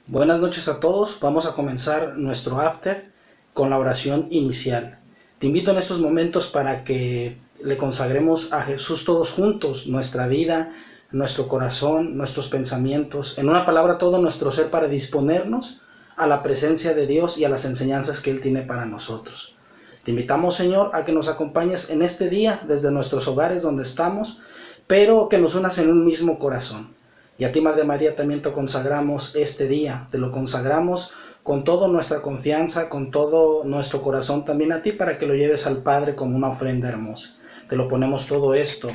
Buenas noches a todos. Vamos a comenzar nuestro after con la oración inicial. Te invito en estos momentos para que le consagremos a Jesús todos juntos nuestra vida, nuestro corazón, nuestros pensamientos, en una palabra todo nuestro ser para disponernos a la presencia de Dios y a las enseñanzas que Él tiene para nosotros. Te invitamos, Señor, a que nos acompañes en este día desde nuestros hogares donde estamos, pero que nos unas en un mismo corazón. Y a ti, Madre María, también te consagramos este día, te lo consagramos con toda nuestra confianza, con todo nuestro corazón también a ti, para que lo lleves al Padre como una ofrenda hermosa. Te lo ponemos todo esto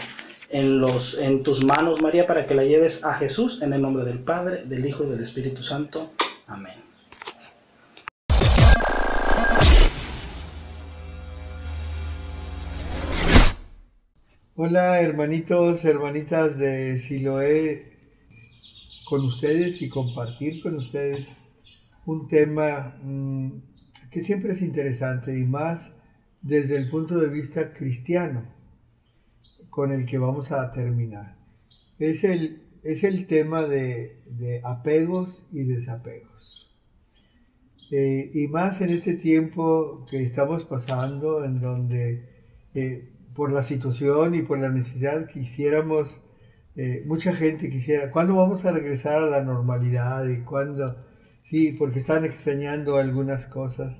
en tus manos, María, para que la lleves a Jesús, en el nombre del Padre, del Hijo y del Espíritu Santo. Amén. Hola hermanitos, hermanitas de Siloé, con ustedes y compartir con ustedes un tema que siempre es interesante y más desde el punto de vista cristiano con el que vamos a terminar. Es el tema de apegos y desapegos. Y más en este tiempo que estamos pasando en donde por la situación y por la necesidad quisiéramos, mucha gente quisiera, ¿cuándo vamos a regresar a la normalidad? Y cuándo, sí, porque están extrañando algunas cosas.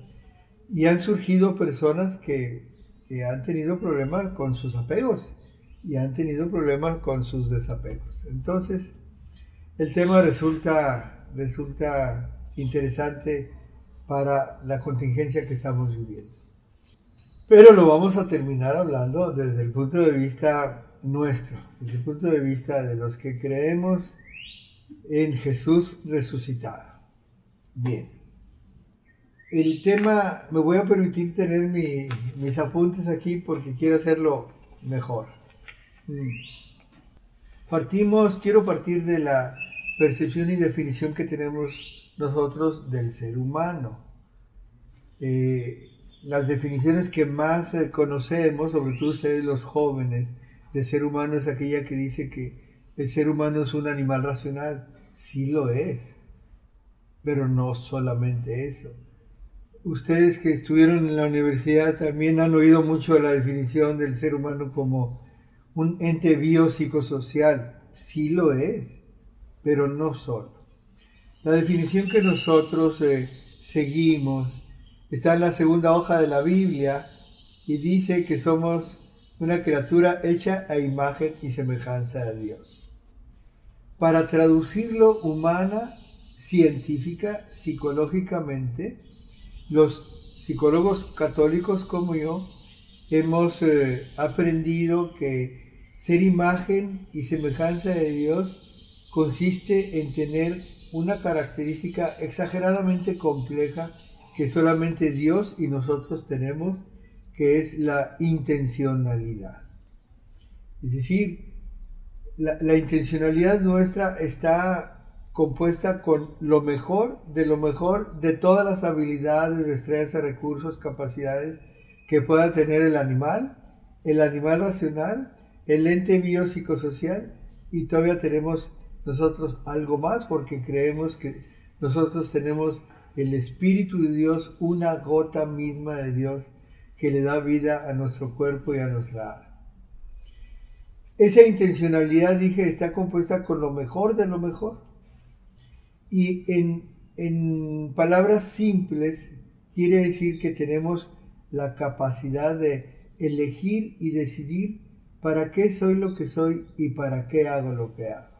Y han surgido personas que han tenido problemas con sus apegos y han tenido problemas con sus desapegos. Entonces, el tema resulta interesante para la contingencia que estamos viviendo. Pero lo vamos a terminar hablando desde el punto de vista nuestro, desde el punto de vista de los que creemos en Jesús resucitado. Bien, el tema, me voy a permitir tener mis apuntes aquí porque quiero hacerlo mejor. Quiero partir de la percepción y definición que tenemos nosotros del ser humano. Las definiciones que más conocemos, sobre todo ustedes los jóvenes, de ser humano es aquella que dice que el ser humano es un animal racional. Sí lo es, pero no solamente eso. Ustedes que estuvieron en la universidad también han oído mucho de la definición del ser humano como un ente biopsicosocial. Sí lo es, pero no solo. La definición que nosotros seguimos está en la segunda hoja de la Biblia y dice que somos una criatura hecha a imagen y semejanza de Dios. Para traducirlo humana, científica, psicológicamente, los psicólogos católicos como yo hemos aprendido que ser imagen y semejanza de Dios consiste en tener una característica exageradamente compleja que solamente Dios y nosotros tenemos, que es la intencionalidad. Es decir, la intencionalidad nuestra está compuesta con lo mejor de todas las habilidades, destrezas, recursos, capacidades que pueda tener el animal racional, el ente biopsicosocial, y todavía tenemos nosotros algo más porque creemos que nosotros tenemos el Espíritu de Dios, una gota misma de Dios que le da vida a nuestro cuerpo y a nuestra alma. Esa intencionalidad, dije, está compuesta con lo mejor de lo mejor. Y en palabras simples, quiere decir que tenemos la capacidad de elegir y decidir para qué soy lo que soy y para qué hago lo que hago.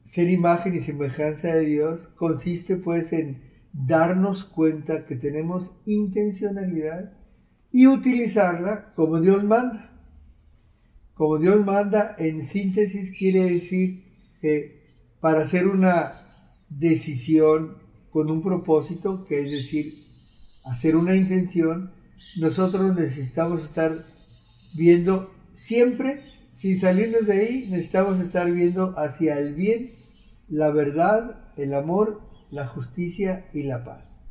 Ser imagen y semejanza de Dios consiste pues en darnos cuenta que tenemos intencionalidad y utilizarla como Dios manda. Como Dios manda, en síntesis, quiere decir que para hacer una decisión con un propósito, que es decir, hacer una intención, nosotros necesitamos estar viendo siempre, sin salirnos de ahí, necesitamos estar viendo hacia el bien, la verdad, el amor, la justicia y la paz.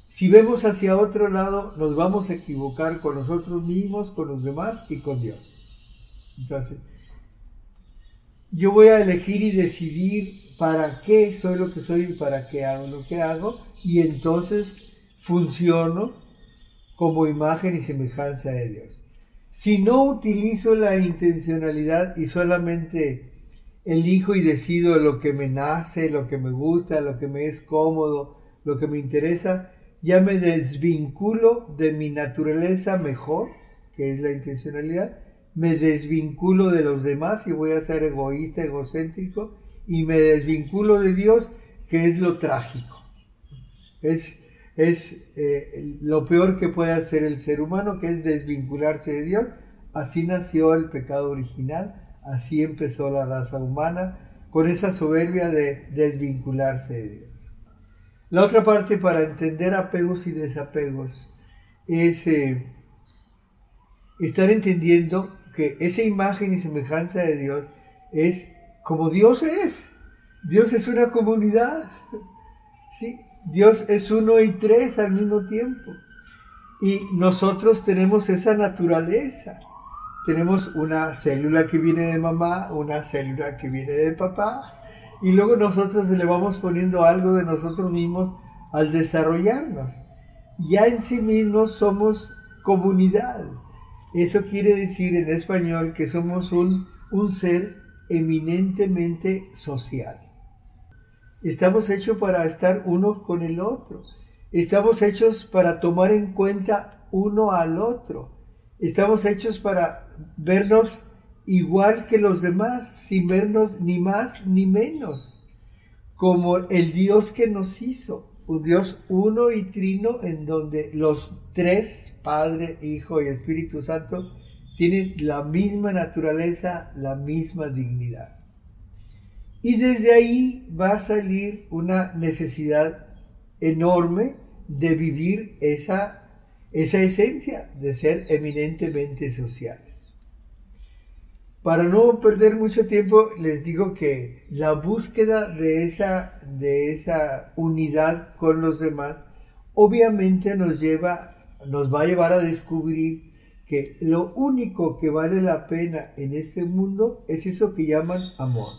Si vemos hacia otro lado, nos vamos a equivocar con nosotros mismos, con los demás y con Dios. Entonces, yo voy a elegir y decidir para qué soy lo que soy y para qué hago lo que hago, y entonces funciono como imagen y semejanza de Dios. Si no utilizo la intencionalidad y solamente elijo y decido lo que me nace, lo que me gusta, lo que me es cómodo, lo que me interesa, ya me desvinculo de mi naturaleza mejor, que es la intencionalidad, me desvinculo de los demás y voy a ser egoísta, egocéntrico, y me desvinculo de Dios, que es lo trágico. Es lo peor que puede hacer el ser humano, que es desvincularse de Dios. Así nació el pecado original, así empezó la raza humana, con esa soberbia de desvincularse de Dios. La otra parte para entender apegos y desapegos es estar entendiendo que esa imagen y semejanza de Dios es como Dios es. Dios es una comunidad, ¿sí? Dios es uno y tres al mismo tiempo. Y nosotros tenemos esa naturaleza. Tenemos una célula que viene de mamá, una célula que viene de papá, y luego nosotros le vamos poniendo algo de nosotros mismos al desarrollarnos. Ya en sí mismos somos comunidad. Eso quiere decir en español que somos un ser eminentemente social. Estamos hechos para estar uno con el otro. Estamos hechos para tomar en cuenta uno al otro. Estamos hechos para vernos igual que los demás, sin vernos ni más ni menos, como el Dios que nos hizo, un Dios uno y trino en donde los tres, Padre, Hijo y Espíritu Santo, tienen la misma naturaleza, la misma dignidad. Y desde ahí va a salir una necesidad enorme de vivir esa esencia de ser eminentemente sociales. Para no perder mucho tiempo, les digo que la búsqueda de esa unidad con los demás, obviamente nos va a llevar a descubrir que lo único que vale la pena en este mundo es eso que llaman amor.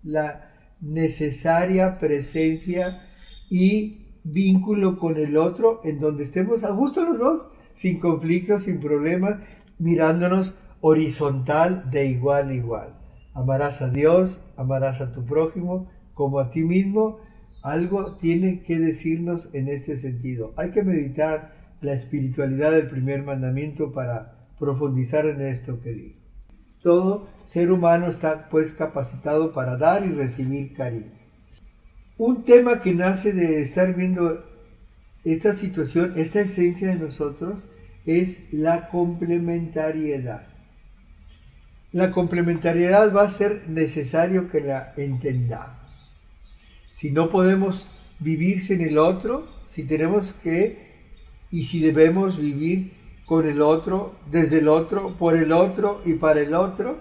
La necesaria presencia y vínculo con el otro, en donde estemos a gusto los dos, sin conflictos, sin problemas, mirándonos horizontal de igual a igual. Amarás a Dios, amarás a tu prójimo como a ti mismo. Algo tiene que decirnos en este sentido. Hay que meditar la espiritualidad del primer mandamiento para profundizar en esto que digo. Todo ser humano está pues capacitado para dar y recibir cariño. Un tema que nace de estar viendo esta situación, esta esencia de nosotros, es la complementariedad. La complementariedad va a ser necesario que la entendamos. Si no podemos vivir sin el otro, si tenemos que y si debemos vivir con el otro, desde el otro, por el otro y para el otro,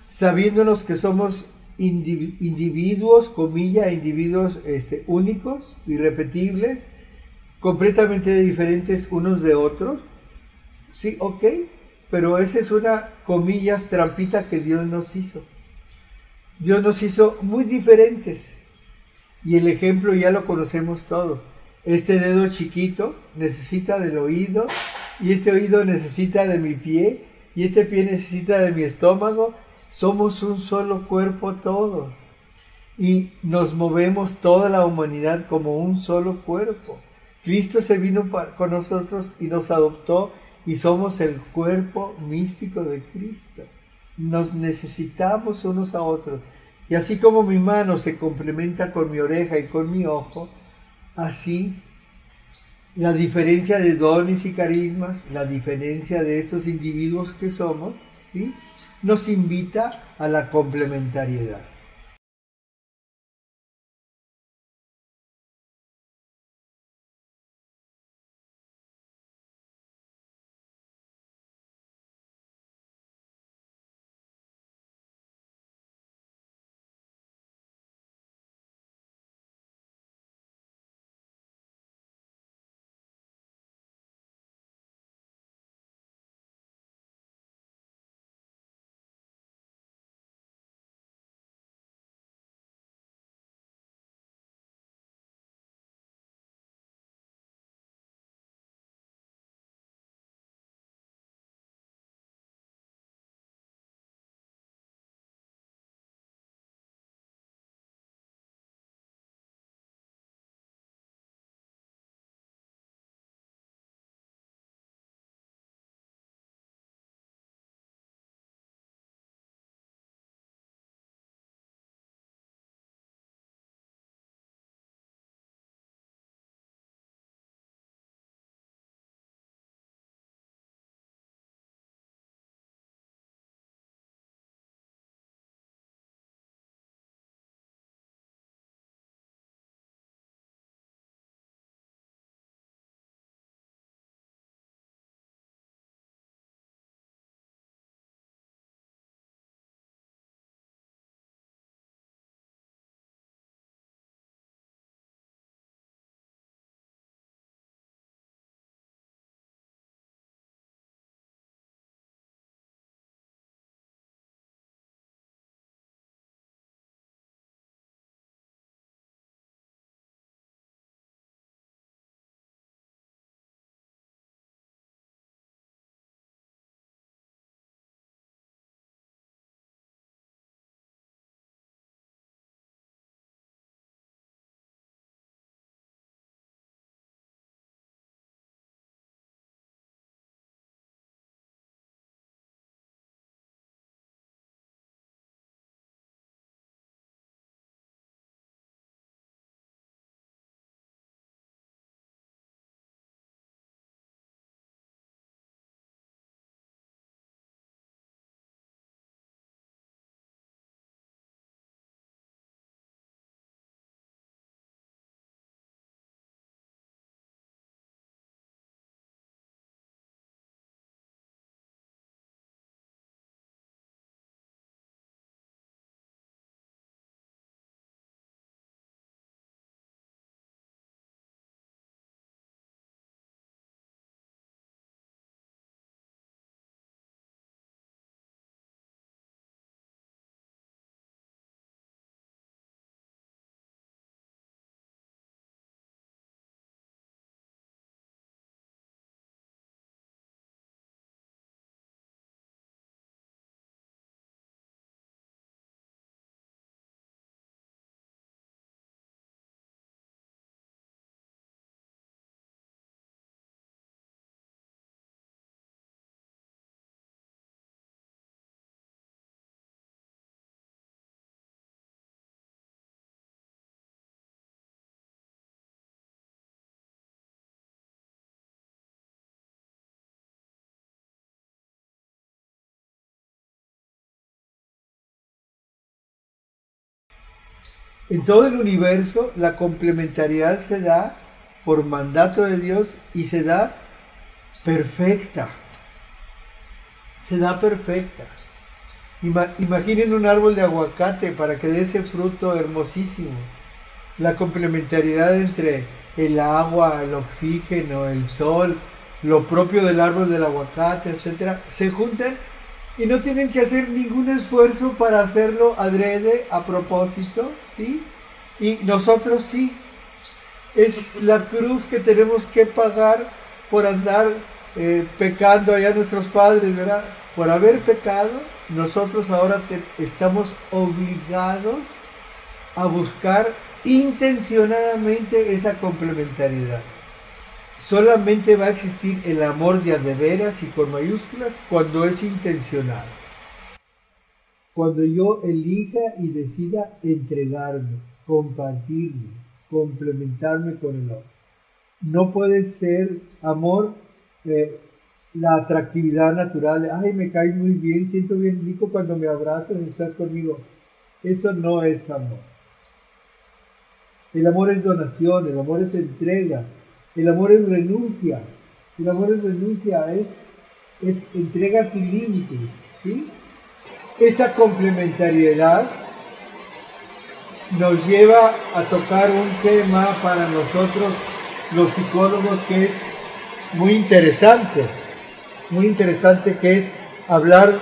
sabiéndonos que somos individuos, comilla, individuos únicos, irrepetibles, completamente diferentes unos de otros. Sí, ok, pero esa es una, comillas, trampita que Dios nos hizo. Dios nos hizo muy diferentes y el ejemplo ya lo conocemos todos. Este dedo chiquito necesita del oído y este oído necesita de mi pie y este pie necesita de mi estómago. Somos un solo cuerpo todos y nos movemos toda la humanidad como un solo cuerpo. Cristo se vino con nosotros y nos adoptó y somos el cuerpo místico de Cristo. Nos necesitamos unos a otros. Y así como mi mano se complementa con mi oreja y con mi ojo, así la diferencia de dones y carismas, la diferencia de estos individuos que somos, ¿sí?, nos invita a la complementariedad. En todo el universo la complementariedad se da por mandato de Dios y se da perfecta. Se da perfecta. Imaginen un árbol de aguacate para que dé ese fruto hermosísimo. La complementariedad entre el agua, el oxígeno, el sol, lo propio del árbol del aguacate, etcétera, se juntan y no tienen que hacer ningún esfuerzo para hacerlo adrede, a propósito, ¿sí? Y nosotros sí. Es la cruz que tenemos que pagar por andar pecando allá nuestros padres, ¿verdad? Por haber pecado, nosotros ahora estamos obligados a buscar intencionadamente esa complementariedad. Solamente va a existir el amor de a de veras y con mayúsculas cuando es intencional. Cuando yo elija y decida entregarme, compartirme, complementarme con el otro. No puede ser amor la atractividad natural. Ay, me caes muy bien, siento bien rico cuando me abrazas y estás conmigo. Eso no es amor. El amor es donación, el amor es entrega, el amor es renuncia. El amor es renuncia, es entrega sin límites, ¿sí? Esta complementariedad nos lleva a tocar un tema para nosotros los psicólogos que es muy interesante, que es hablar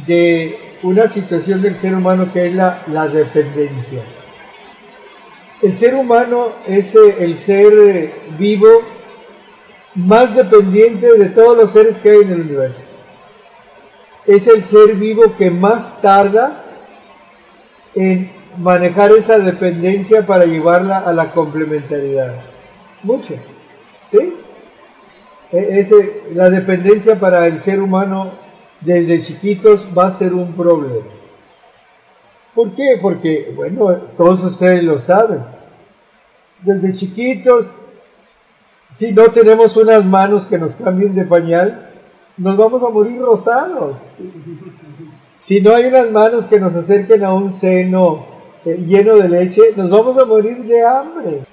de una situación del ser humano que es la dependencia. El ser humano es el ser vivo más dependiente de todos los seres que hay en el universo. Es el ser vivo que más tarda en manejar esa dependencia para llevarla a la complementariedad. Mucho, ¿sí? La dependencia para el ser humano desde chiquitos va a ser un problema. ¿Por qué? Porque, bueno, todos ustedes lo saben. Desde chiquitos, si no tenemos unas manos que nos cambien de pañal, nos vamos a morir rosados. Si no hay unas manos que nos acerquen a un seno lleno de leche, nos vamos a morir de hambre.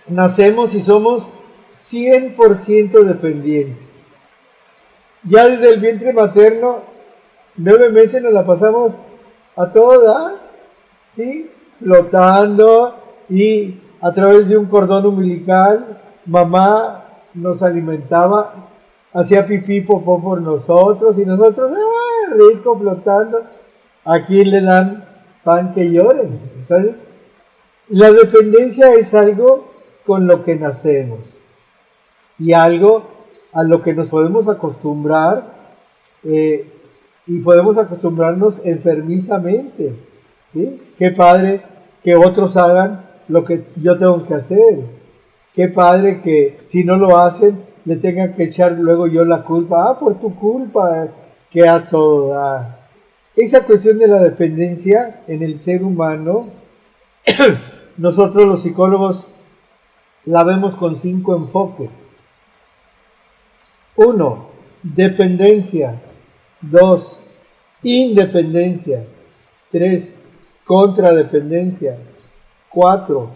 Nacemos y somos 100% dependientes. Ya desde el vientre materno, 9 meses nos la pasamos a toda, ¿sí? Flotando y a través de un cordón umbilical, mamá nos alimentaba, hacía pipí, popó por nosotros y nosotros, rico, flotando. ¿A quién le dan pan que lloren? ¿Sabes? La dependencia es algo con lo que nacemos y algo a lo que nos podemos acostumbrar y podemos acostumbrarnos enfermizamente, ¿sí? Qué padre que otros hagan lo que yo tengo que hacer. Qué padre que si no lo hacen le tengan que echar luego yo la culpa. Por tu culpa que a todo da. Esa cuestión de la dependencia en el ser humano, nosotros los psicólogos la vemos con 5 enfoques. 1. Dependencia. 2. Independencia. 3. Contradependencia. 4.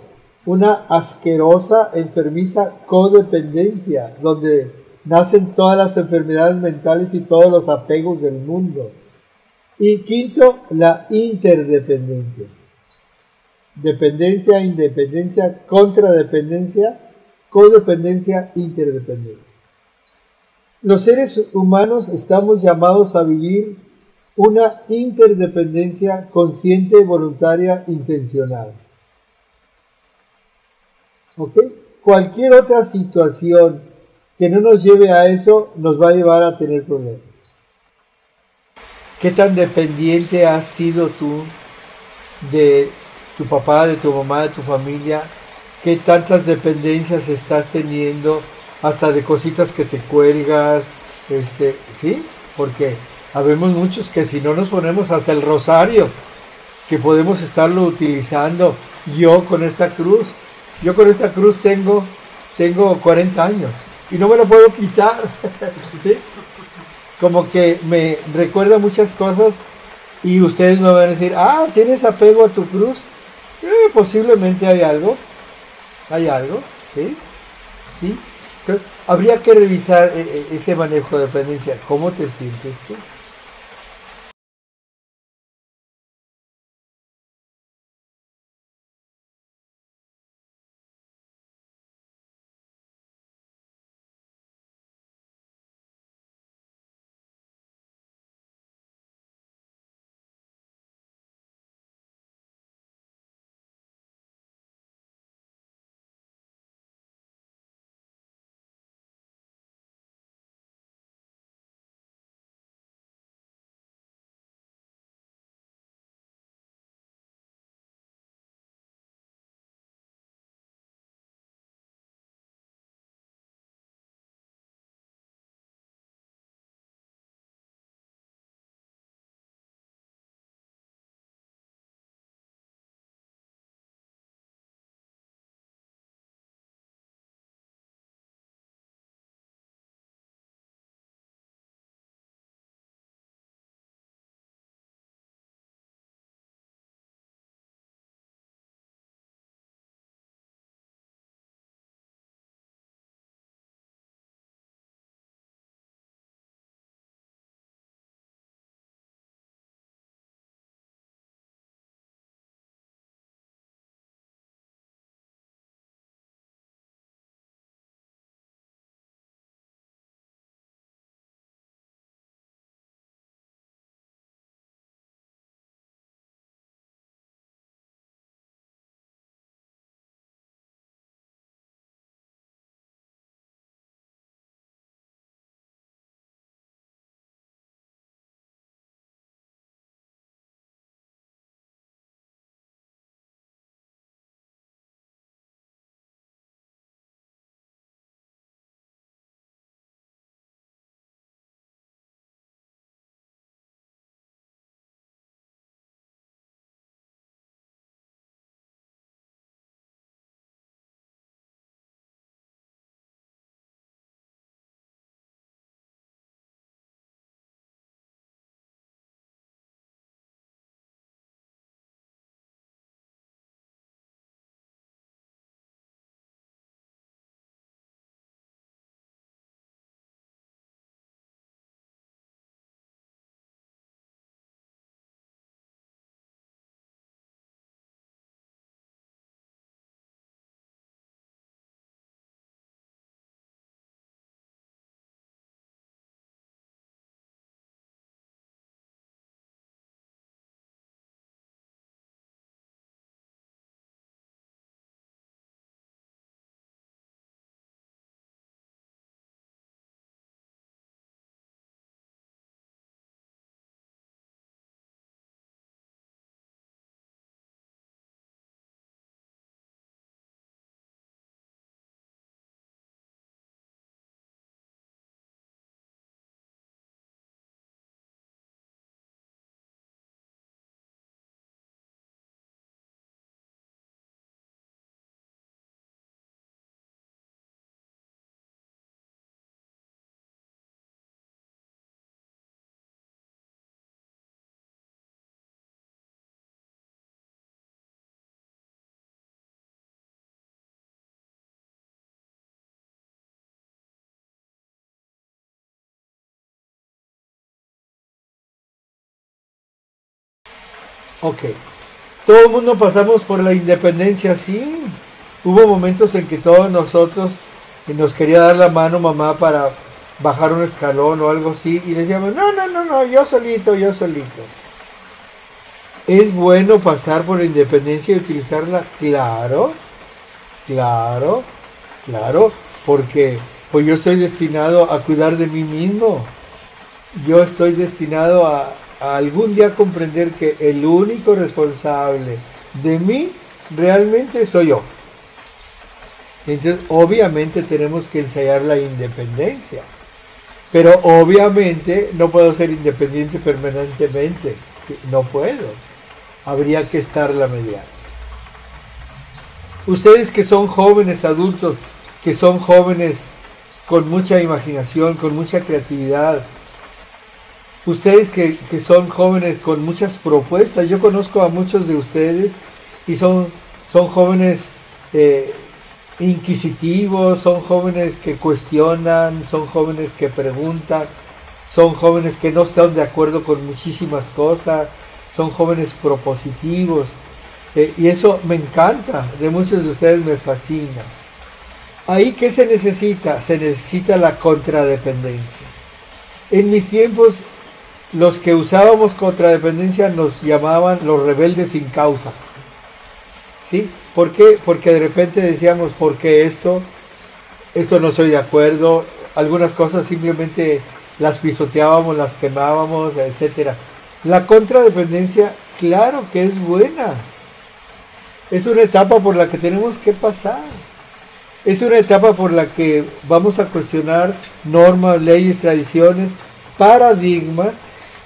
Una asquerosa, enfermiza codependencia, donde nacen todas las enfermedades mentales y todos los apegos del mundo. Y 5. La interdependencia. Dependencia, independencia, contradependencia, codependencia, interdependencia. Los seres humanos estamos llamados a vivir una interdependencia consciente, voluntaria, intencional. ¿Ok? Cualquier otra situación que no nos lleve a eso nos va a llevar a tener problemas. ¿Qué tan dependiente has sido tú de tu papá, de tu mamá, de tu familia? ¿Qué tantas dependencias estás teniendo? Hasta de cositas que te cuelgas, ¿sí? Porque habemos muchos que si no nos ponemos hasta el rosario, que podemos estarlo utilizando. Yo con esta cruz tengo 40 años y no me lo puedo quitar, ¿sí? Como que me recuerda muchas cosas y ustedes me van a decir, ¿tienes apego a tu cruz? Posiblemente hay algo, ¿sí? ¿Sí? Pero habría que revisar ese manejo de dependencia. ¿Cómo te sientes tú? Ok. Todo el mundo pasamos por la independencia, sí. Hubo momentos en que todos nosotros nos quería dar la mano mamá para bajar un escalón o algo así y decíamos, no, no, no, no, yo solito, yo solito. ¿Es bueno pasar por la independencia y utilizarla? Claro, claro, claro, porque pues yo estoy destinado a cuidar de mí mismo. Yo estoy destinado a algún día comprender que el único responsable de mí realmente soy yo. Entonces, obviamente tenemos que ensayar la independencia, pero obviamente no puedo ser independiente permanentemente, no puedo, habría que estar la mediana. Ustedes que son jóvenes adultos, que son jóvenes con mucha imaginación, con mucha creatividad, ustedes que son jóvenes con muchas propuestas, yo conozco a muchos de ustedes y son jóvenes inquisitivos, son jóvenes que cuestionan, son jóvenes que preguntan, son jóvenes que no están de acuerdo con muchísimas cosas, son jóvenes propositivos, y eso me encanta, de muchos de ustedes me fascina. Ahí, ¿qué se necesita? Se necesita la contradependencia. En mis tiempos, los que usábamos contradependencia nos llamaban los rebeldes sin causa. ¿Sí? ¿Por qué? Porque de repente decíamos, ¿por qué esto no estoy de acuerdo? Algunas cosas simplemente las pisoteábamos, las quemábamos, etc. La contradependencia, claro que es buena. Es una etapa por la que tenemos que pasar. Es una etapa por la que vamos a cuestionar normas, leyes, tradiciones, paradigmas.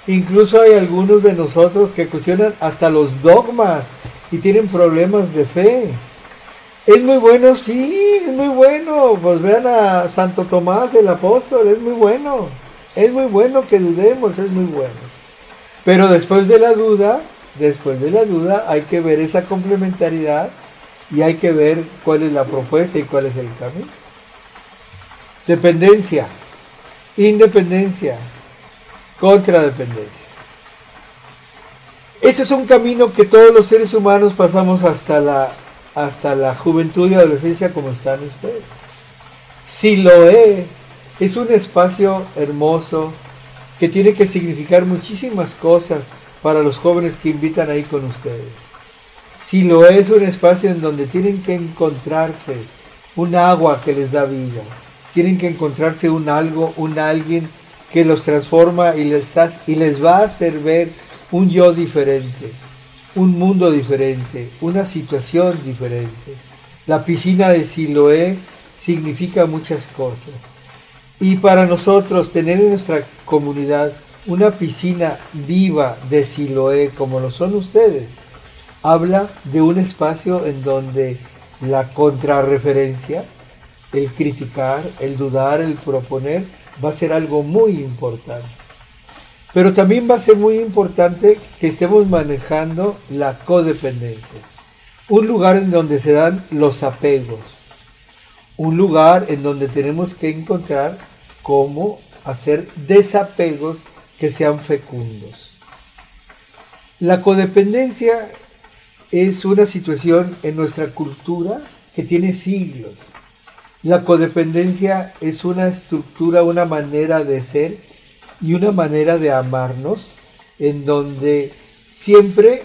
Incluso hay algunos de nosotros que cuestionan hasta los dogmas y tienen problemas de fe. ¿Es muy bueno? Sí, es muy bueno. Pues vean a Santo Tomás, el apóstol, es muy bueno. Es muy bueno que dudemos, es muy bueno. Pero después de la duda hay que ver esa complementariedad y hay que ver cuál es la propuesta y cuál es el camino. Dependencia, independencia, contradependencia. Ese es un camino que todos los seres humanos pasamos hasta la juventud y adolescencia, como están ustedes. Siloé es un espacio hermoso que tiene que significar muchísimas cosas para los jóvenes que invitan ahí con ustedes. Siloé es un espacio en donde tienen que encontrarse un agua que les da vida. Tienen que encontrarse un algo, un alguien que los transforma y les va a hacer ver un yo diferente, un mundo diferente, una situación diferente. La piscina de Siloé significa muchas cosas. Y para nosotros tener en nuestra comunidad una piscina viva de Siloé, como lo son ustedes, habla de un espacio en donde la contrarreferencia, el criticar, el dudar, el proponer, va a ser algo muy importante. Pero también va a ser muy importante que estemos manejando la codependencia. Un lugar en donde se dan los apegos. Un lugar en donde tenemos que encontrar cómo hacer desapegos que sean fecundos. La codependencia es una situación en nuestra cultura que tiene siglos. La codependencia es una estructura, una manera de ser y una manera de amarnos, en donde siempre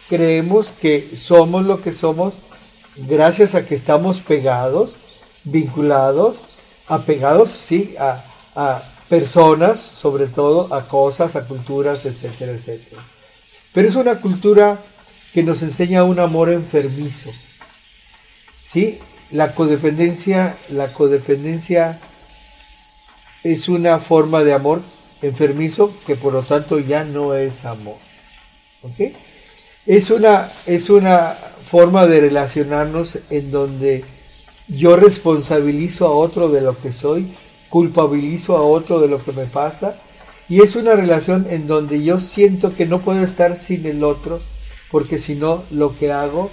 creemos que somos lo que somos gracias a que estamos pegados, vinculados, apegados, sí, a personas, sobre todo, a cosas, a culturas, etcétera, etcétera. Pero es una cultura que nos enseña un amor enfermizo, ¿sí? La codependencia es una forma de amor enfermizo que por lo tanto ya no es amor. ¿Okay? Es una forma de relacionarnos en donde yo responsabilizo a otro de lo que soy, culpabilizo a otro de lo que me pasa, y es una relación en donde yo siento que no puedo estar sin el otro, porque si no, lo que hago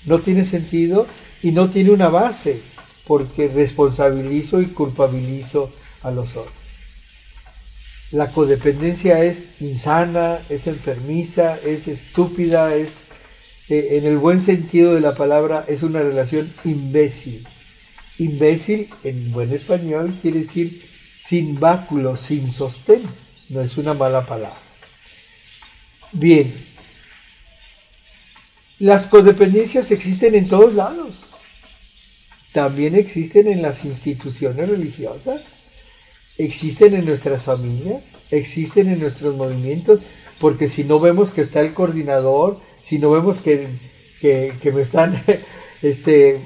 no tiene sentido y no tiene una base, porque responsabilizo y culpabilizo a los otros. La codependencia es insana, es enfermiza, es estúpida, en el buen sentido de la palabra, es una relación imbécil. Imbécil, en buen español, quiere decir sin báculo, sin sostén. No es una mala palabra. Bien, las codependencias existen en todos lados. También existen en las instituciones religiosas, existen en nuestras familias, existen en nuestros movimientos, porque si no vemos que está el coordinador, si no vemos que me están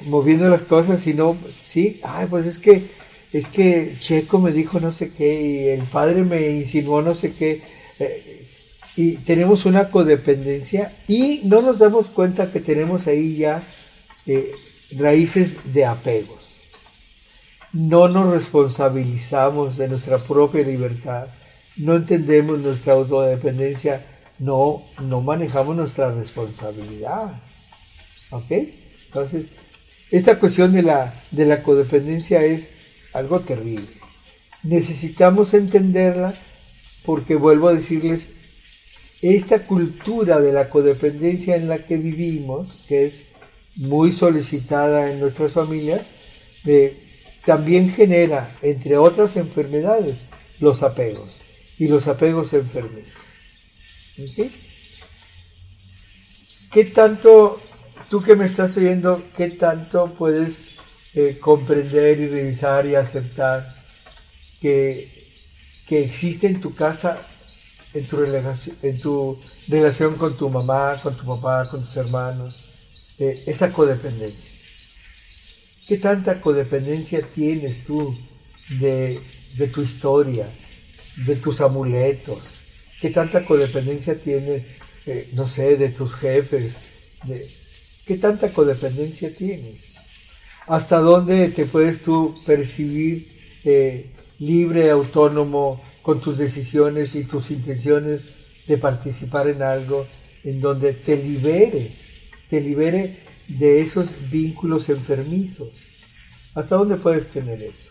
moviendo las cosas, si no, sí, pues es que Checo me dijo no sé qué, y el padre me insinuó no sé qué, y tenemos una codependencia y no nos damos cuenta que tenemos ahí ya raíces de apegos. No nos responsabilizamos de nuestra propia libertad, no entendemos nuestra autodependencia, no manejamos nuestra responsabilidad. ¿Ok? Entonces, esta cuestión de la codependencia es algo terrible. Necesitamos entenderla porque vuelvo a decirles, esta cultura de la codependencia en la que vivimos, que es muy solicitada en nuestras familias, también genera, entre otras enfermedades, los apegos y los apegos enfermizos. ¿Ok? ¿Qué tanto, tú que me estás oyendo, qué tanto puedes comprender y revisar y aceptar que, que existe en tu casa, en tu relación con tu mamá, con tu papá, con tus hermanos, esa codependencia? ¿Qué tanta codependencia tienes tú de, de tu historia, de tus amuletos? ¿Qué tanta codependencia tienes, no sé, de tus jefes? De, ¿Qué tanta codependencia tienes? ¿Hasta dónde te puedes tú percibir libre, autónomo, con tus decisiones y tus intenciones de participar en algo en donde te libere de esos vínculos enfermizos? ¿Hasta dónde puedes tener eso?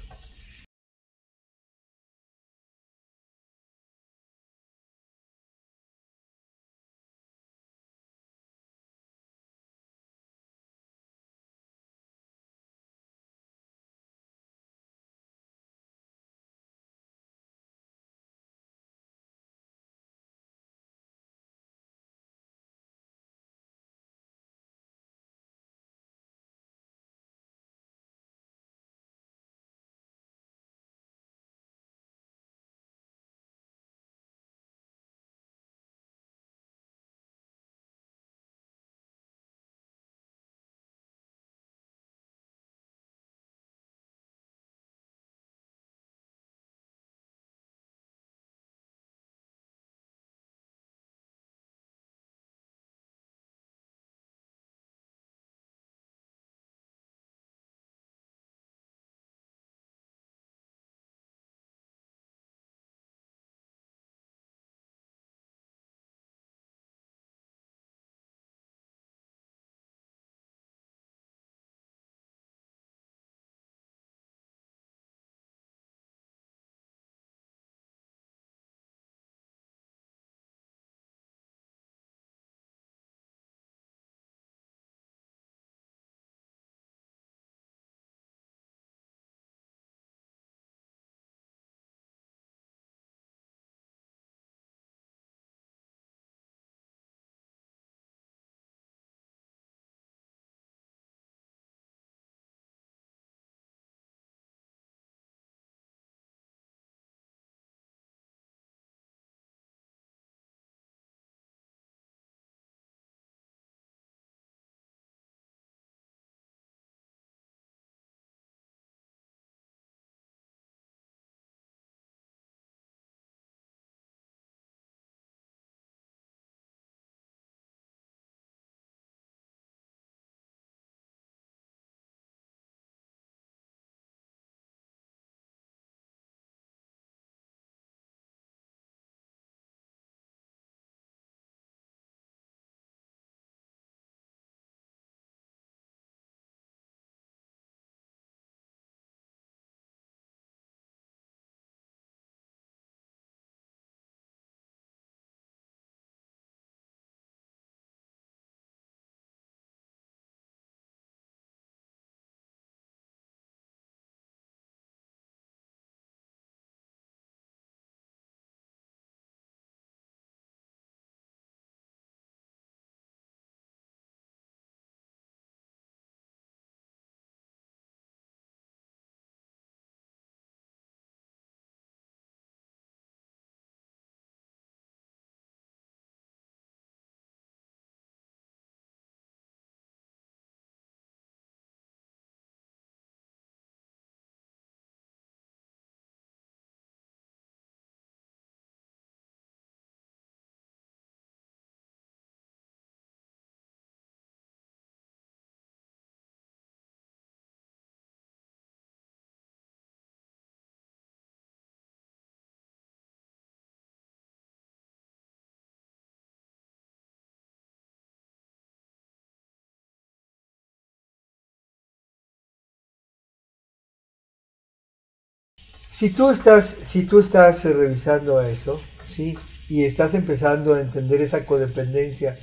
Si tú estás revisando eso, ¿sí? Y estás empezando a entender esa codependencia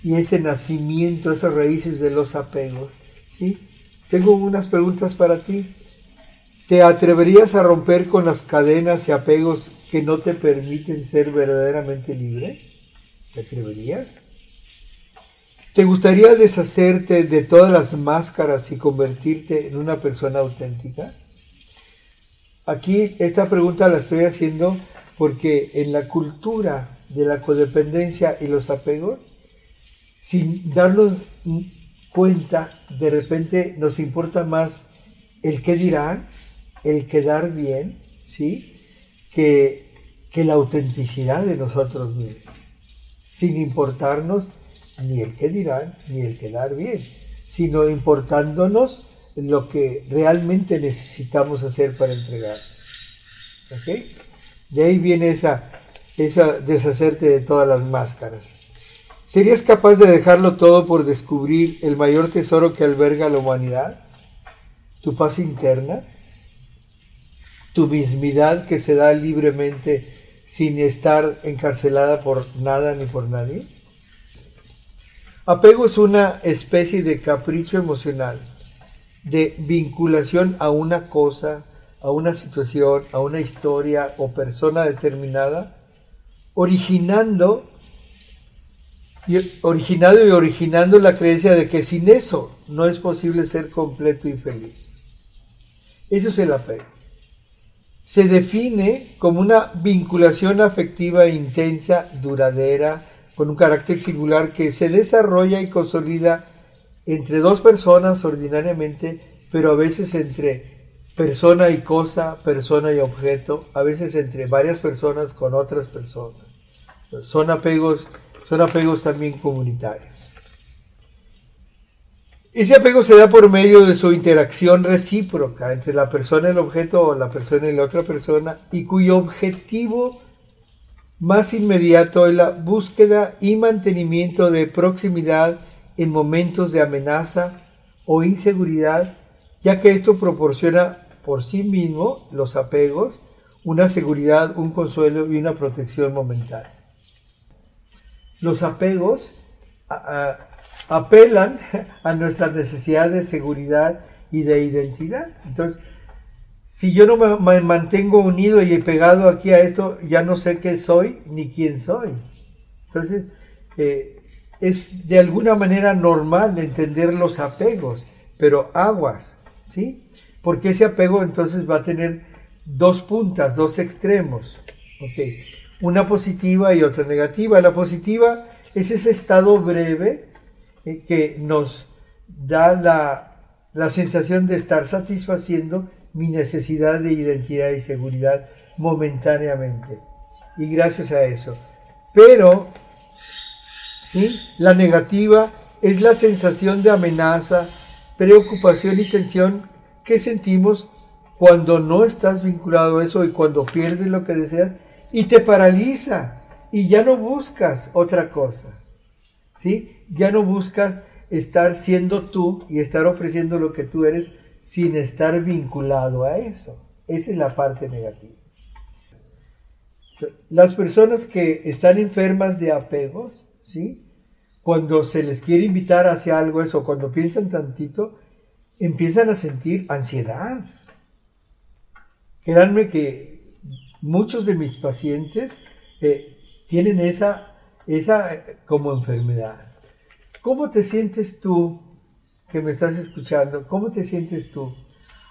y ese nacimiento, esas raíces de los apegos, ¿sí? Tengo unas preguntas para ti. ¿Te atreverías a romper con las cadenas y apegos que no te permiten ser verdaderamente libre? ¿Te atreverías? ¿Te gustaría deshacerte de todas las máscaras y convertirte en una persona auténtica? Aquí esta pregunta la estoy haciendo porque en la cultura de la codependencia y los apegos, sin darnos cuenta, de repente nos importa más el qué dirán, el quedar bien, ¿sí? Que la autenticidad de nosotros mismos, sin importarnos ni el qué dirán, ni el quedar bien, sino importándonos lo que realmente necesitamos hacer para entregar. ¿Ok? De ahí viene esa deshacerte de todas las máscaras. ¿Serías capaz de dejarlo todo por descubrir el mayor tesoro que alberga la humanidad? Tu paz interna, tu mismidad que se da libremente sin estar encarcelada por nada ni por nadie. Apego es una especie de capricho emocional, de vinculación a una cosa, a una situación, a una historia o persona determinada, originando y originando la creencia de que sin eso no es posible ser completo y feliz. Eso es el apego. Se define como una vinculación afectiva intensa, duradera, con un carácter singular que se desarrolla y consolida entre dos personas ordinariamente, pero a veces entre persona y cosa, persona y objeto, a veces entre varias personas con otras personas. Son apegos también comunitarios. Ese apego se da por medio de su interacción recíproca entre la persona y el objeto o la persona y la otra persona, y cuyo objetivo más inmediato es la búsqueda y mantenimiento de proximidad en momentos de amenaza o inseguridad, ya que esto proporciona por sí mismo, los apegos, una seguridad, un consuelo y una protección momentánea. Los apegos apelan a nuestra necesidad de seguridad y de identidad. Entonces, si yo no me mantengo unido y pegado aquí a esto, ya no sé qué soy ni quién soy. Entonces, es de alguna manera normal entender los apegos, pero aguas, ¿sí? Porque ese apego entonces va a tener dos puntas, dos extremos, ¿ok? Una positiva y otra negativa. La positiva es ese estado breve que nos da la sensación de estar satisfaciendo mi necesidad de identidad y seguridad momentáneamente. Y gracias a eso. Pero, ¿sí? La negativa es la sensación de amenaza, preocupación y tensión que sentimos cuando no estás vinculado a eso y cuando pierdes lo que deseas y te paraliza y ya no buscas otra cosa, ¿sí? Ya no buscas estar siendo tú y estar ofreciendo lo que tú eres sin estar vinculado a eso. Esa es la parte negativa. Las personas que están enfermas de apegos, ¿sí? Cuando se les quiere invitar hacia algo eso, cuando piensan tantito, empiezan a sentir ansiedad. Créanme que muchos de mis pacientes tienen esa como enfermedad. ¿Cómo te sientes tú que me estás escuchando? ¿Cómo te sientes tú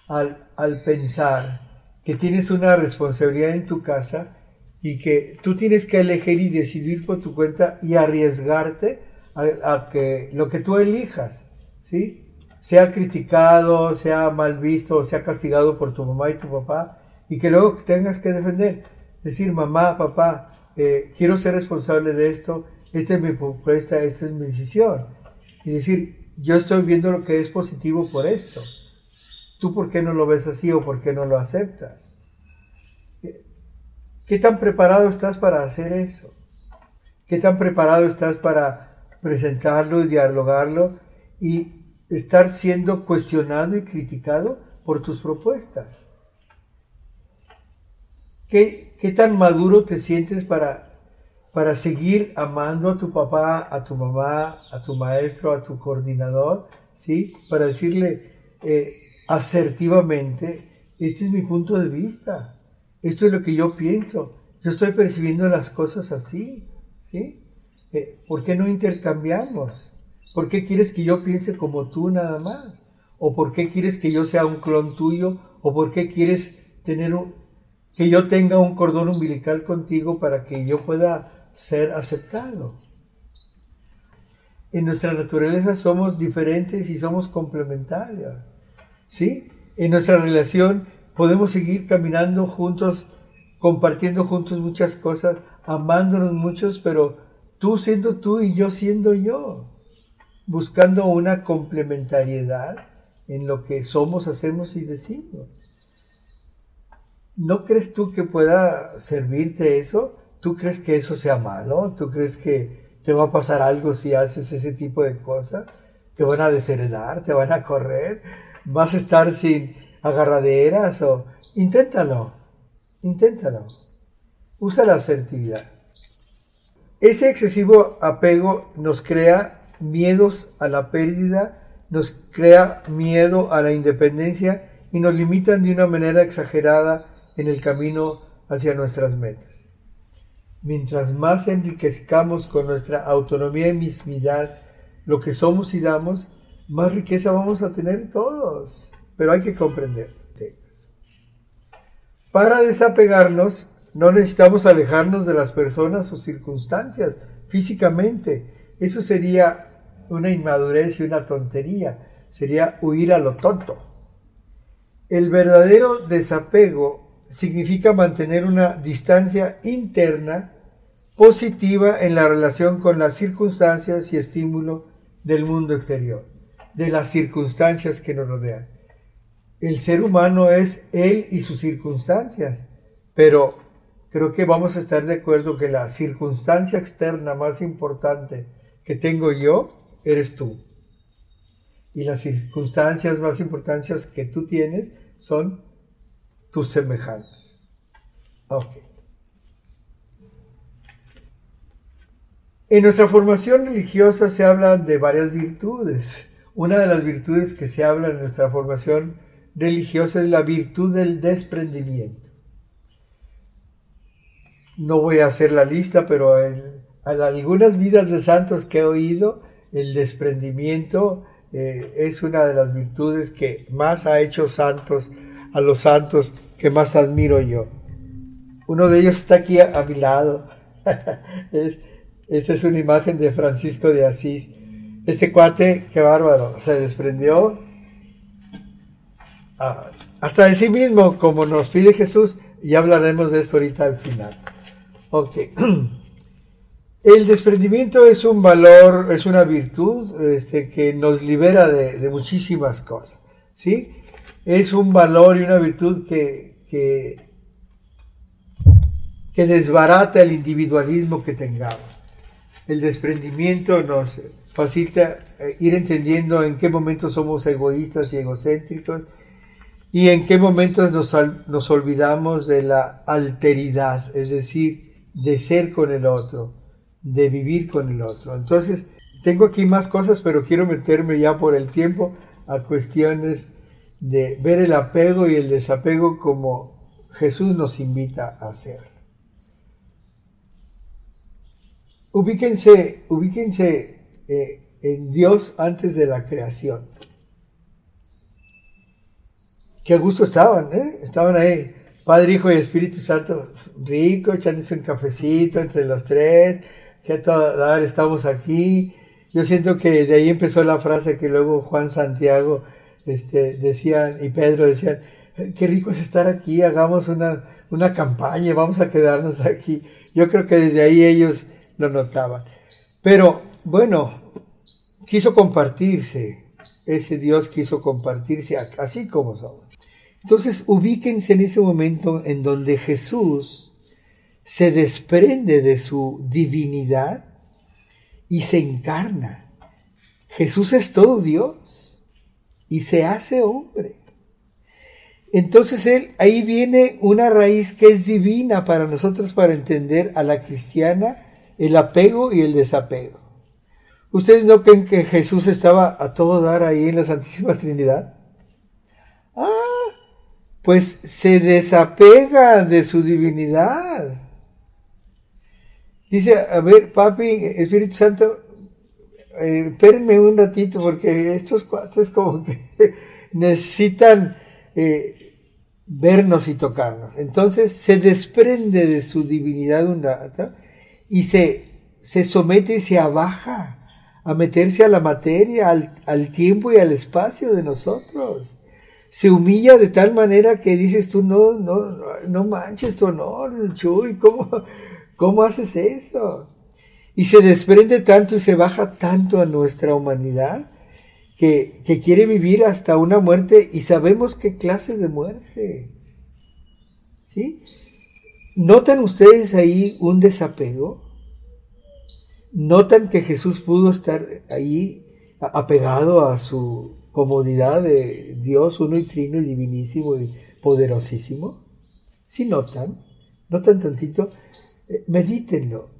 al pensar que tienes una responsabilidad en tu casa y que tú tienes que elegir y decidir por tu cuenta y arriesgarte a que lo que tú elijas, ¿sí? Sea criticado, sea mal visto, sea castigado por tu mamá y tu papá, y que luego tengas que defender, decir, mamá, papá, quiero ser responsable de esto, esta es mi propuesta, esta es mi decisión, y decir, yo estoy viendo lo que es positivo por esto, ¿tú por qué no lo ves así o por qué no lo aceptas? ¿Qué tan preparado estás para hacer eso? ¿Qué tan preparado estás para presentarlo y dialogarlo y estar siendo cuestionado y criticado por tus propuestas? ¿Qué tan maduro te sientes para seguir amando a tu papá, a tu mamá, a tu maestro, a tu coordinador? ¿Sí? Para decirle asertivamente, este es mi punto de vista, esto es lo que yo pienso, yo estoy percibiendo las cosas así, ¿sí? ¿Por qué no intercambiamos? ¿Por qué quieres que yo piense como tú nada más? ¿O por qué quieres que yo sea un clon tuyo? ¿O por qué quieres que yo tenga un cordón umbilical contigo para que yo pueda ser aceptado? En nuestra naturaleza somos diferentes y somos complementarios, ¿sí? En nuestra relación podemos seguir caminando juntos, compartiendo juntos muchas cosas, amándonos muchos, pero tú siendo tú y yo siendo yo, buscando una complementariedad en lo que somos, hacemos y decimos. ¿No crees tú que pueda servirte eso? ¿Tú crees que eso sea malo? ¿Tú crees que te va a pasar algo si haces ese tipo de cosas? ¿Te van a desheredar? ¿Te van a correr? ¿Vas a estar sin agarraderas? Inténtalo, inténtalo. Usa la asertividad. Ese excesivo apego nos crea miedos a la pérdida, nos crea miedo a la independencia y nos limitan de una manera exagerada en el camino hacia nuestras metas. Mientras más enriquezcamos con nuestra autonomía y mismidad lo que somos y damos, más riqueza vamos a tener todos. Pero hay que comprender. Para desapegarnos, no necesitamos alejarnos de las personas o circunstancias físicamente. Eso sería una inmadurez y una tontería. Sería huir a lo tonto. El verdadero desapego significa mantener una distancia interna positiva en la relación con las circunstancias y estímulo del mundo exterior, de las circunstancias que nos rodean. El ser humano es él y sus circunstancias, pero creo que vamos a estar de acuerdo que la circunstancia externa más importante que tengo yo, eres tú. Y las circunstancias más importantes que tú tienes son tus semejantes. Okay. En nuestra formación religiosa se habla de varias virtudes. Una de las virtudes que se habla en nuestra formación religiosa es la virtud del desprendimiento. No voy a hacer la lista, pero en algunas vidas de santos que he oído, el desprendimiento es una de las virtudes que más ha hecho santos, a los santos que más admiro yo. Uno de ellos está aquí a mi lado. Esta es una imagen de Francisco de Asís. Este cuate, qué bárbaro, se desprendió hasta de sí mismo, como nos pide Jesús, y hablaremos de esto ahorita al final. Ok. El desprendimiento es un valor, es una virtud que nos libera de muchísimas cosas, ¿sí? Es un valor y una virtud que desbarata el individualismo que tengamos. El desprendimiento nos facilita ir entendiendo en qué momentos somos egoístas y egocéntricos y en qué momentos nos olvidamos de la alteridad, es decir, de ser con el otro, de vivir con el otro. Entonces, tengo aquí más cosas, pero quiero meterme ya por el tiempo a cuestiones de ver el apego y el desapego como Jesús nos invita a hacer. Ubíquense en Dios antes de la creación. Qué a gusto estaban, ¿eh? Estaban ahí, Padre, Hijo y Espíritu Santo, rico, echándose un cafecito entre los tres, que a toda dar estamos aquí. Yo siento que de ahí empezó la frase que luego Juan Santiago decían, y Pedro decían, qué rico es estar aquí, hagamos una campaña, vamos a quedarnos aquí. Yo creo que desde ahí ellos lo notaban. Pero, bueno, quiso compartirse, ese Dios quiso compartirse así como somos. Entonces, ubíquense en ese momento en donde Jesús se desprende de su divinidad y se encarna. Jesús es todo Dios y se hace hombre. Entonces ahí viene una raíz que es divina para nosotros para entender a la cristiana, el apego y el desapego. ¿Ustedes no creen que Jesús estaba a todo dar ahí en la Santísima Trinidad? Ah, pues se desapega de su divinidad. Dice, a ver, papi, Espíritu Santo, espérenme un ratito porque estos cuates como que necesitan vernos y tocarnos. Entonces se desprende de su divinidad undata y se somete y se abaja a meterse a la materia, al tiempo y al espacio de nosotros. Se humilla de tal manera que dices tú, no manches tu honor, Chuy, ¿cómo haces eso? Y se desprende tanto y se baja tanto a nuestra humanidad que quiere vivir hasta una muerte y sabemos qué clase de muerte. ¿Sí? ¿Notan ustedes ahí un desapego? ¿Notan que Jesús pudo estar ahí apegado a su comodidad de Dios uno y trino y divinísimo y poderosísimo? ¿Sí notan? ¿Notan tantito? Medítenlo.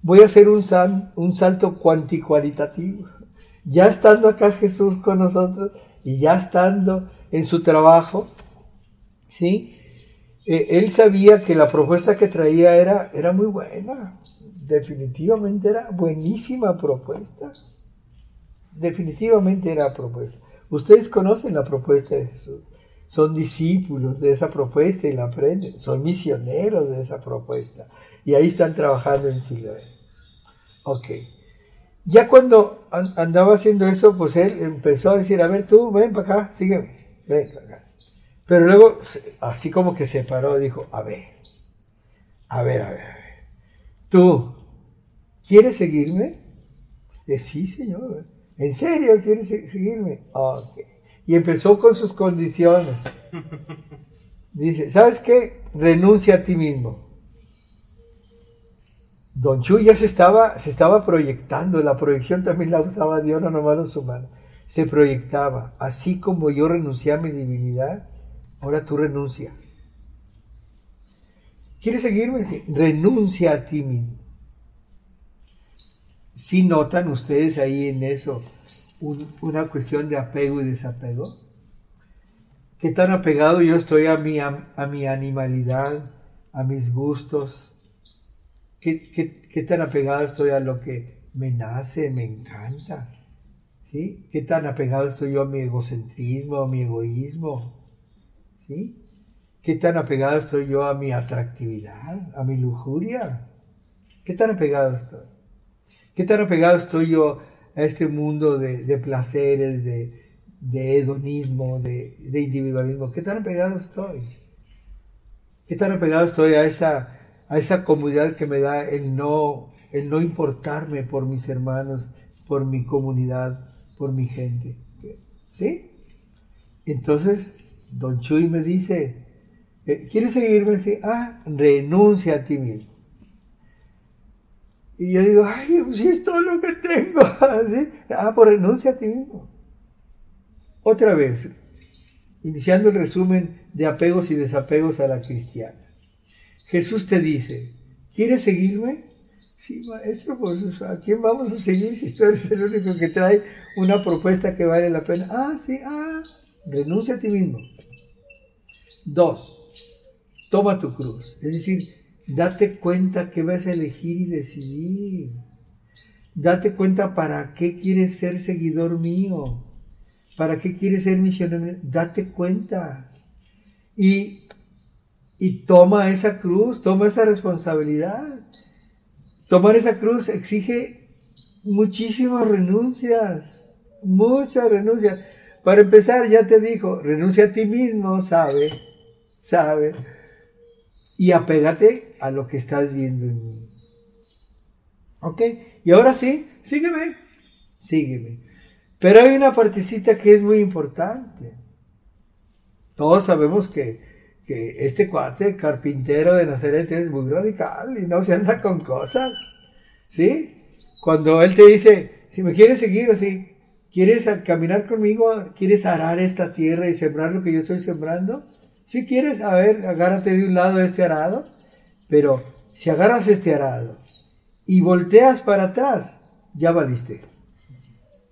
voy a hacer un salto cuantitativo. Ya estando acá Jesús con nosotros y ya estando en su trabajo, ¿sí? Él sabía que la propuesta que traía era muy buena. Definitivamente era buenísima propuesta. Definitivamente era propuesta. Ustedes conocen la propuesta de Jesús. Son discípulos de esa propuesta y la aprenden. Son misioneros de esa propuesta. Y ahí están trabajando en Siloé. Ok. Ya cuando andaba haciendo eso, pues él empezó a decir, a ver tú, ven para acá, sígueme, ven para acá. Pero luego, así como que se paró, dijo, a ver, ¿tú quieres seguirme? Sí, señor. ¿En serio quieres seguirme? Ok. Y empezó con sus condiciones. Dice, ¿sabes qué? Renuncia a ti mismo. Don Chuy ya se estaba proyectando, la proyección también la usaba Dios, no nomás los humanos. Se proyectaba, así como yo renuncié a mi divinidad, ahora tú renuncia. ¿Quieres seguirme? Sí. Renuncia a ti mismo. ¿Sí notan ustedes ahí en eso una cuestión de apego y desapego? ¿Qué tan apegado yo estoy a mi animalidad, a mis gustos? ¿Qué tan apegado estoy a lo que me nace, me encanta? ¿Sí? ¿Qué tan apegado estoy yo a mi egocentrismo, a mi egoísmo? ¿Sí? ¿Qué tan apegado estoy yo a mi atractividad, a mi lujuria? ¿Qué tan apegado estoy? ¿Qué tan apegado estoy yo a este mundo de placeres, de hedonismo, de individualismo? ¿Qué tan apegado estoy? ¿Qué tan apegado estoy a esa comodidad que me da el no importarme por mis hermanos, por mi comunidad, por mi gente? ¿Sí? Entonces, Don Chuy me dice, ¿quieres seguirme? Sí. Renuncia a ti mismo. Y yo digo, ay, pues sí es todo lo que tengo. ¿Sí? Pues renuncia a ti mismo. Otra vez, iniciando el resumen de apegos y desapegos a la cristiana. Jesús te dice, ¿quieres seguirme? Sí, maestro, pues ¿a quién vamos a seguir si tú eres el único que trae una propuesta que vale la pena? Sí, renuncia a ti mismo. 2, toma tu cruz. Es decir, date cuenta que vas a elegir y decidir. Date cuenta para qué quieres ser seguidor mío. ¿Para qué quieres ser misionero? Date cuenta. Y toma esa cruz, toma esa responsabilidad. Tomar esa cruz exige muchísimas renuncias, muchas renuncias. Para empezar, ya te dijo, renuncia a ti mismo, sabe, y apégate a lo que estás viendo en mí. ¿Ok? Y ahora sí, sígueme. Pero hay una partecita que es muy importante. Todos sabemos que este cuate, el carpintero de Nazaret, es muy radical y no se anda con cosas. ¿Sí? Cuando él te dice, si me quieres seguir o si quieres caminar conmigo, quieres arar esta tierra y sembrar lo que yo estoy sembrando, si quieres, a ver, agárrate de un lado de este arado, pero si agarras este arado y volteas para atrás, ya valiste.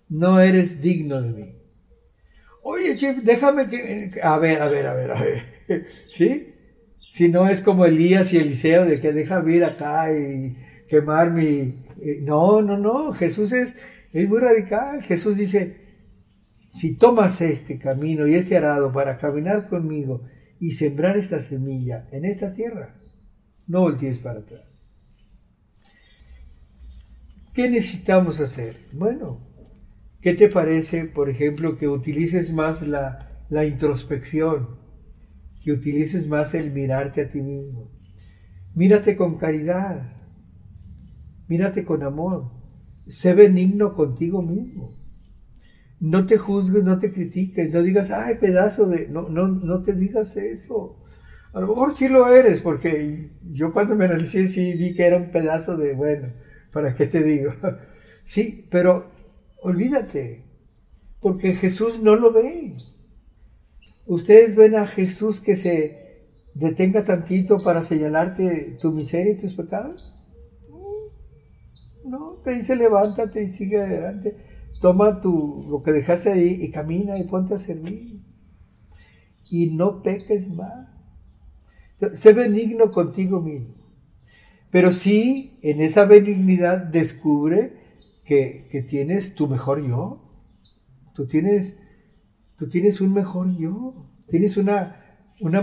No eres digno de mí. Oye, Chip, déjame que... A ver. ¿Sí? Si no es como Elías y Eliseo, de que déjame ir acá y quemar mi... No. Jesús es muy radical. Jesús dice, si tomas este camino y este arado para caminar conmigo y sembrar esta semilla en esta tierra, no voltees para atrás. ¿Qué necesitamos hacer? Bueno, ¿qué te parece, por ejemplo, que utilices más la introspección, que utilices más el mirarte a ti mismo? Mírate con caridad, mírate con amor, sé benigno contigo mismo. No te juzgues, no te critiques, no digas, ay, pedazo de... No te digas eso. A lo mejor sí lo eres, porque yo cuando me analicé sí vi que era un pedazo de, bueno, ¿para qué te digo? Sí, pero olvídate, porque Jesús no lo ve. ¿Ustedes ven a Jesús que se detenga tantito para señalarte tu miseria y tus pecados? No, te dice levántate y sigue adelante. Toma lo que dejaste ahí y camina y ponte a servir. Y no peques más. Sé benigno contigo mismo. Pero sí, en esa benignidad descubre que tienes tu mejor yo. Tú tienes un mejor yo. Tienes una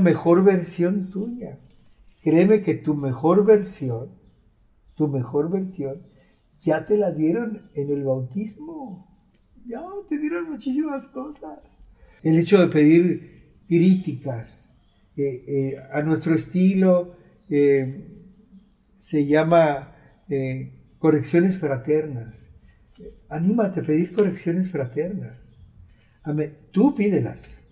mejor versión tuya. Créeme que tu mejor versión, ya te la dieron en el bautismo. Ya te dieron muchísimas cosas. El hecho de pedir críticas a nuestro estilo se llama correcciones fraternas. Anímate a pedir correcciones fraternas. Tú pídelas.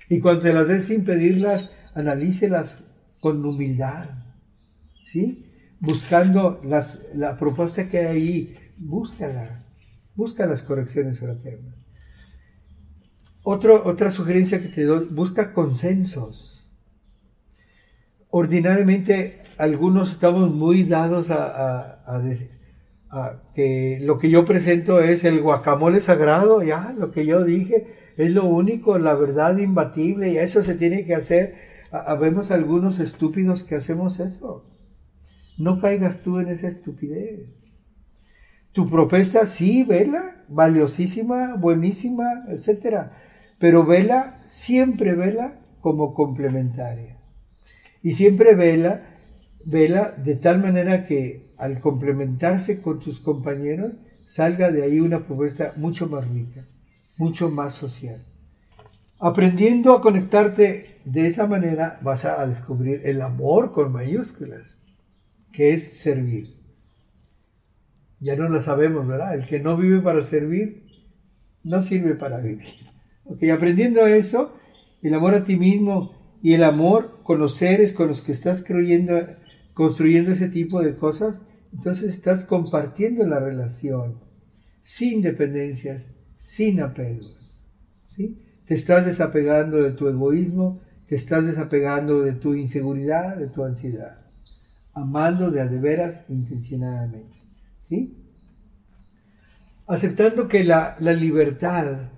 Y cuando te las des sin pedirlas, analícelas con humildad. ¿Sí? Buscando la propuesta que hay ahí, búscala. Busca las correcciones fraternas. Otra sugerencia que te doy, busca consensos. Ordinariamente, algunos estamos muy dados a que lo que yo presento es el guacamole sagrado, ya, lo que yo dije es lo único, la verdad imbatible, y eso se tiene que hacer. Vemos algunos estúpidos que hacemos eso. No caigas tú en esa estupidez. Tu propuesta, sí, vela, valiosísima, buenísima, etcétera, pero siempre vela como complementaria. Y siempre vela de tal manera que al complementarse con tus compañeros, salga de ahí una propuesta mucho más rica, mucho más social. Aprendiendo a conectarte de esa manera, vas a descubrir el amor con mayúsculas, que es servir. Ya no lo sabemos, ¿verdad? El que no vive para servir, no sirve para vivir. Ok, aprendiendo eso, el amor a ti mismo y el amor con los seres con los que estás construyendo ese tipo de cosas, entonces estás compartiendo la relación, sin dependencias, sin apegos. ¿Sí? Te estás desapegando de tu egoísmo, te estás desapegando de tu inseguridad, de tu ansiedad, amando de a de veras intencionadamente. ¿Sí? Aceptando que la libertad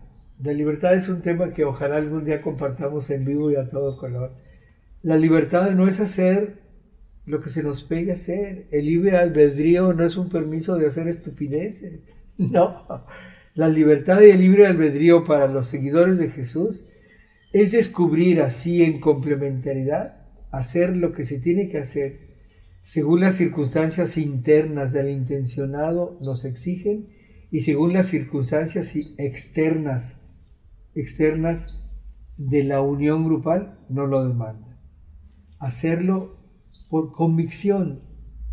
es un tema que ojalá algún día compartamos en vivo y a todo color. La libertad no es hacer lo que se nos pegue hacer. El libre albedrío no es un permiso de hacer estupideces. No. La libertad y el libre albedrío para los seguidores de Jesús es descubrir así en complementariedad, hacer lo que se tiene que hacer según las circunstancias internas del intencionado nos exigen y según las circunstancias externas de la unión grupal nos lo demandan. Hacerlo por convicción,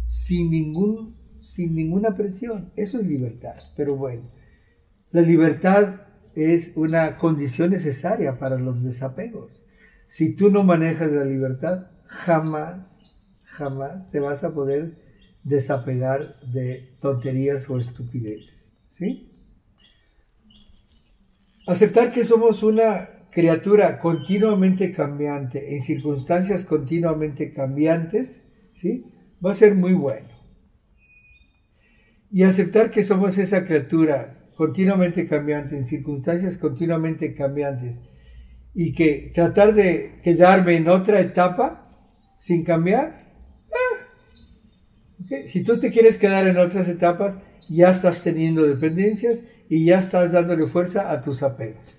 sin ninguna presión. Eso es libertad. Pero bueno, la libertad es una condición necesaria para los desapegos. Si tú no manejas la libertad, jamás te vas a poder desapegar de tonterías o estupideces. ¿Sí? Aceptar que somos una criatura continuamente cambiante, en circunstancias continuamente cambiantes, ¿sí? Va a ser muy bueno. Y aceptar que somos esa criatura continuamente cambiante, en circunstancias continuamente cambiantes, y que tratar de quedarme en otra etapa sin cambiar, ¿okay? Si tú te quieres quedar en otras etapas, ya estás teniendo dependencias y ya estás dándole fuerza a tus apegos.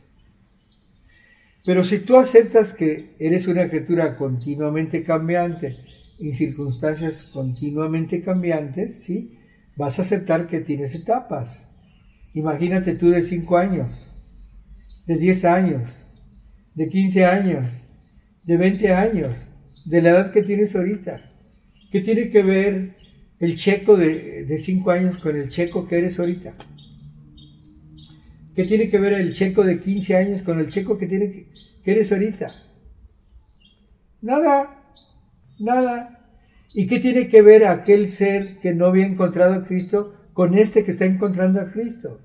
Pero si tú aceptas que eres una criatura continuamente cambiante, en circunstancias continuamente cambiantes, ¿sí? Vas a aceptar que tienes etapas. Imagínate tú de 5 años, de 10 años, de 15 años, de 20 años, de la edad que tienes ahorita. ¿Qué tiene que ver el checo de 5 años con el checo que eres ahorita? ¿Qué tiene que ver el checo de 15 años con el checo que eres ahorita? Nada. ¿Y qué tiene que ver aquel ser que no había encontrado a Cristo con este que está encontrando a Cristo?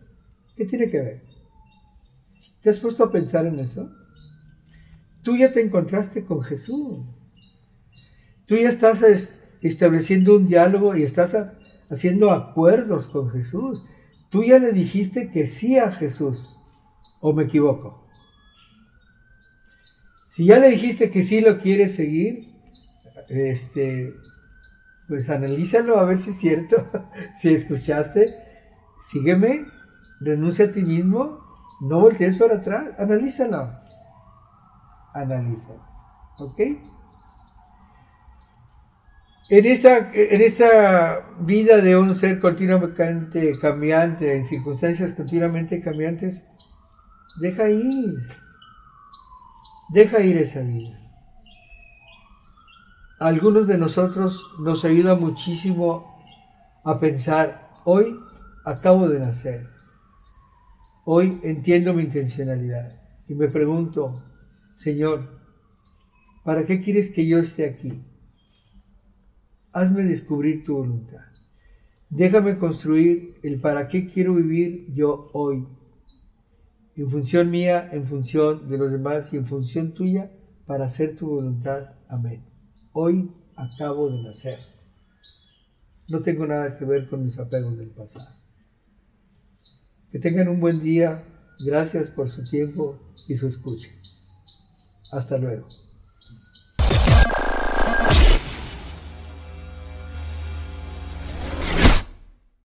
¿Qué tiene que ver? ¿Te has puesto a pensar en eso? Tú ya te encontraste con Jesús. Tú ya estás estableciendo un diálogo y estás haciendo acuerdos con Jesús. Tú ya le dijiste que sí a Jesús, ¿o me equivoco? Si ya le dijiste que sí lo quieres seguir, pues analízalo a ver si es cierto. Si escuchaste, sígueme, renuncia a ti mismo, no voltees para atrás, analízalo. ¿Ok? En esta vida de un ser continuamente cambiante, en circunstancias continuamente cambiantes, deja ir esa vida. A algunos de nosotros nos ayuda muchísimo a pensar, hoy acabo de nacer, hoy entiendo mi intencionalidad y me pregunto, Señor, ¿para qué quieres que yo esté aquí? Hazme descubrir tu voluntad. Déjame construir el para qué quiero vivir yo hoy. En función mía, en función de los demás y en función tuya, para hacer tu voluntad. Amén. Hoy acabo de nacer. No tengo nada que ver con mis apegos del pasado. Que tengan un buen día. Gracias por su tiempo y su escucha. Hasta luego.